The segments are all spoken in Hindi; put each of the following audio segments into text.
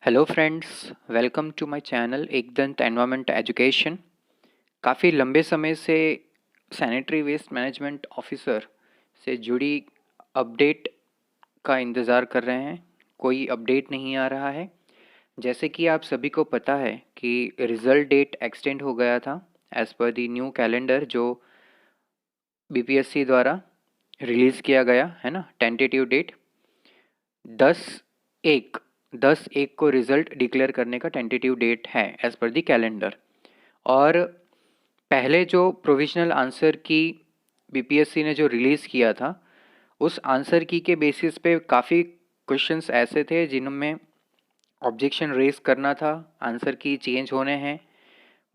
Hello friends, welcome to my channel Ekdant environment education. काफ़ी लंबे समय से सैनिटरी वेस्ट मैनेजमेंट ऑफिसर से जुड़ी अपडेट का इंतज़ार कर रहे हैं। कोई अपडेट नहीं आ रहा है। जैसे कि आप सभी को पता है कि रिज़ल्ट डेट एक्सटेंड हो गया था एज़ पर दी न्यू कैलेंडर जो बीपीएससी द्वारा रिलीज़ किया गया है ना। टेंटेटिव डेट 10/1 10/1 को रिज़ल्ट डिक्लेयर करने का टेंटेटिव डेट है एज़ पर दी कैलेंडर। और पहले जो प्रोविजनल आंसर की बीपीएससी ने जो रिलीज़ किया था, उस आंसर की के बेसिस पे काफ़ी क्वेश्चंस ऐसे थे जिनमें ऑब्जेक्शन रेज़ करना था, आंसर की चेंज होने हैं।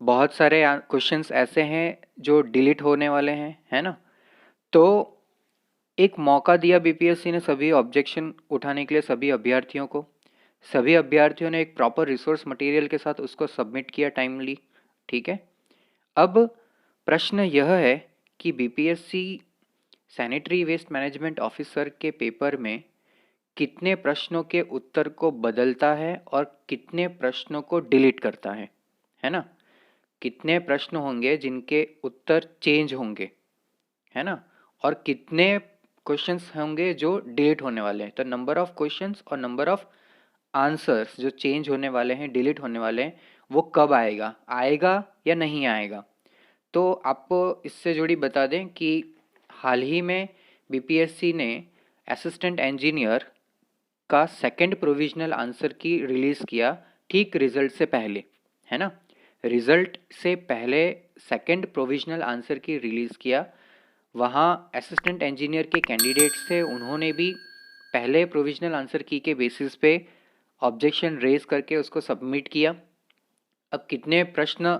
बहुत सारे क्वेश्चंस ऐसे हैं जो डिलीट होने वाले हैं, है ना। तो एक मौका दिया बीपीएससी ने सभी ऑब्जेक्शन उठाने के लिए सभी अभ्यर्थियों को। सभी अभ्यर्थियों ने एक प्रॉपर रिसोर्स मटेरियल के साथ उसको सबमिट किया टाइमली। ठीक है। अब प्रश्न यह है कि BPSC sanitary waste management officer के पेपर में कितने प्रश्नों के उत्तर को बदलता है और कितने प्रश्नों को डिलीट करता है ना। कितने प्रश्न होंगे जिनके उत्तर चेंज होंगे, है ना। और कितने क्वेश्चंस होंगे जो डिलीट होने वाले हैं। तो नंबर ऑफ क्वेश्चंस और नंबर ऑफ आंसर्स जो चेंज होने वाले हैं, डिलीट होने वाले हैं, वो कब आएगा, आएगा या नहीं आएगा। तो आपको इससे जुड़ी बता दें कि हाल ही में बीपीएससी ने असिस्टेंट इंजीनियर का सेकंड प्रोविजनल आंसर की रिलीज़ किया ठीक रिजल्ट से पहले, है ना। रिजल्ट से पहले सेकंड प्रोविजनल आंसर की रिलीज़ किया। वहाँ असिस्टेंट इंजीनियर के कैंडिडेट्स थे, उन्होंने भी पहले प्रोविजनल आंसर की के बेसिस पे ऑब्जेक्शन रेज करके उसको सबमिट किया। अब कितने प्रश्न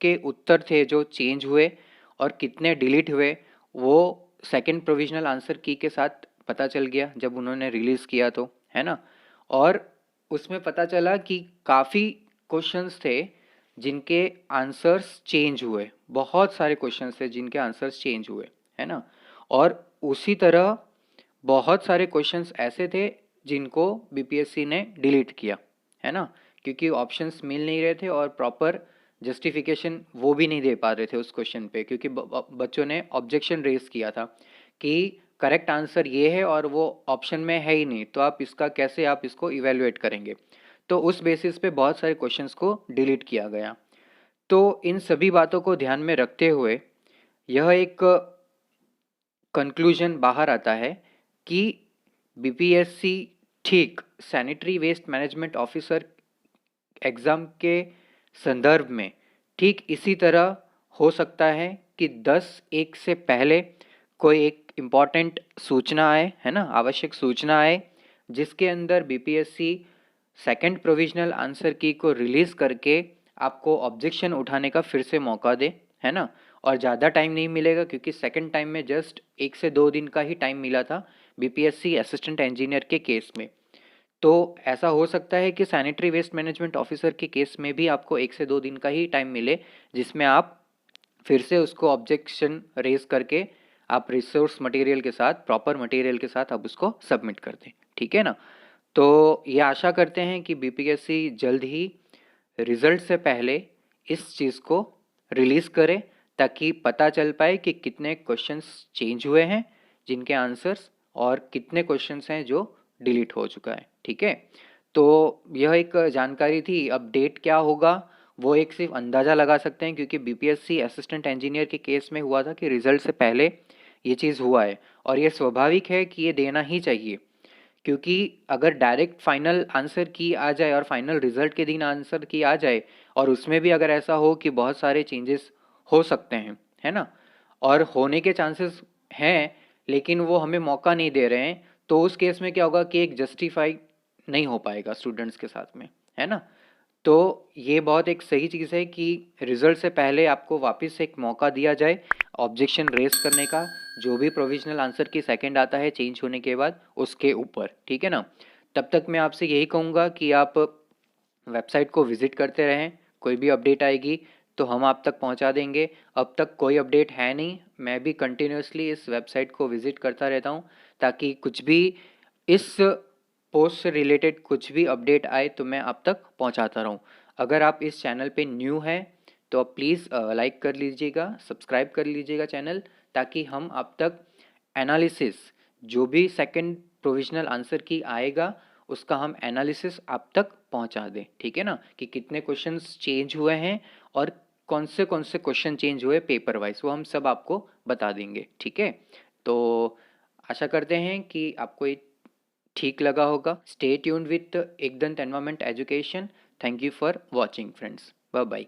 के उत्तर थे जो चेंज हुए और कितने डिलीट हुए, वो सेकंड प्रोविजनल आंसर की के साथ पता चल गया जब उन्होंने रिलीज़ किया तो, है ना। और उसमें पता चला कि काफ़ी क्वेश्चंस थे जिनके आंसर्स चेंज हुए। बहुत सारे क्वेश्चंस थे जिनके आंसर्स चेंज हुए, है ना। और उसी तरह बहुत सारे क्वेश्चंस ऐसे थे जिनको बीपीएससी ने डिलीट किया, है ना। क्योंकि ऑप्शंस मिल नहीं रहे थे और प्रॉपर जस्टिफिकेशन वो भी नहीं दे पा रहे थे उस क्वेश्चन पे, क्योंकि बच्चों ने ऑब्जेक्शन रेज किया था कि करेक्ट आंसर ये है और वो ऑप्शन में है ही नहीं, तो आप इसका कैसे आप इसको इवेलुएट करेंगे। तो उस बेसिस पे बहुत सारे क्वेश्चंस को डिलीट किया गया। तो इन सभी बातों को ध्यान में रखते हुए यह एक कंक्लूजन बाहर आता है कि बीपीएससी ठीक sanitary waste management officer exam के संदर्भ में ठीक इसी तरह हो सकता है कि 10/1 से पहले कोई एक इम्पॉर्टेंट सूचना आए, है ना, आवश्यक सूचना आए, जिसके अंदर बीपीएससी सेकंड प्रोविजनल आंसर की को रिलीज़ करके आपको ऑब्जेक्शन उठाने का फिर से मौका दे, है ना। और ज़्यादा टाइम नहीं मिलेगा क्योंकि सेकंड टाइम में जस्ट 1 से 2 दिन का ही टाइम मिला था बीपीएससी असिस्टेंट इंजीनियर के केस में। तो ऐसा हो सकता है कि सैनिटरी वेस्ट मैनेजमेंट ऑफिसर के केस में भी आपको 1 से 2 दिन का ही टाइम मिले, जिसमें आप फिर से उसको ऑब्जेक्शन रेज करके आप रिसोर्स मटेरियल के साथ, प्रॉपर मटेरियल के साथ आप उसको सबमिट कर दें। ठीक है ना। तो ये आशा करते हैं कि बीपीएससी जल्द ही रिजल्ट से पहले इस चीज़ को रिलीज़ करे ताकि पता चल पाए कि कितने क्वेश्चंस चेंज हुए हैं जिनके आंसर्स, और कितने क्वेश्चंस हैं जो डिलीट हो चुका है। ठीक है। तो यह एक जानकारी थी। अब डेट क्या होगा वो एक सिर्फ अंदाज़ा लगा सकते हैं, क्योंकि बीपीएससी असिस्टेंट इंजीनियर के केस में हुआ था कि रिजल्ट से पहले ये चीज़ हुआ है, और ये स्वाभाविक है कि ये देना ही चाहिए। क्योंकि अगर डायरेक्ट फाइनल आंसर की आ जाए और फाइनल रिजल्ट के दिन आंसर की आ जाए और उसमें भी अगर ऐसा हो कि बहुत सारे चेंजेस हो सकते हैं, है ना, और होने के चांसेस हैं लेकिन वो हमें मौका नहीं दे रहे हैं, तो उस केस में क्या होगा कि एक जस्टिफाई नहीं हो पाएगा स्टूडेंट्स के साथ में, है ना। तो ये बहुत एक सही चीज़ है कि रिजल्ट से पहले आपको वापस एक मौका दिया जाए ऑब्जेक्शन रेस करने का, जो भी प्रोविजनल आंसर की सेकंड आता है चेंज होने के बाद उसके ऊपर। ठीक है ना। तब तक मैं आपसे यही कहूँगा कि आप वेबसाइट को विज़िट करते रहें, कोई भी अपडेट आएगी तो हम आप तक पहुंचा देंगे। अब तक कोई अपडेट है नहीं, मैं भी कंटिन्यूसली इस वेबसाइट को विज़िट करता रहता हूं ताकि कुछ भी इस पोस्ट से रिलेटेड कुछ भी अपडेट आए तो मैं आप तक पहुंचाता रहूं। अगर आप इस चैनल पे न्यू हैं तो आप प्लीज़ लाइक कर लीजिएगा, सब्सक्राइब कर लीजिएगा चैनल, ताकि हम आप तक एनालिसिस, जो भी सेकंड प्रोविजनल आंसर की आएगा उसका हम एनालिसिस आप तक पहुंचा दें, ठीक है ना, कि कितने क्वेश्चंस चेंज हुए हैं और कौन से क्वेश्चन चेंज हुए पेपर वाइज, वो हम सब आपको बता देंगे, ठीक है। तो आशा करते हैं कि आपको ये ठीक लगा होगा। Stay tuned with Ekdant environment education. Thank you for watching friends. Bye bye.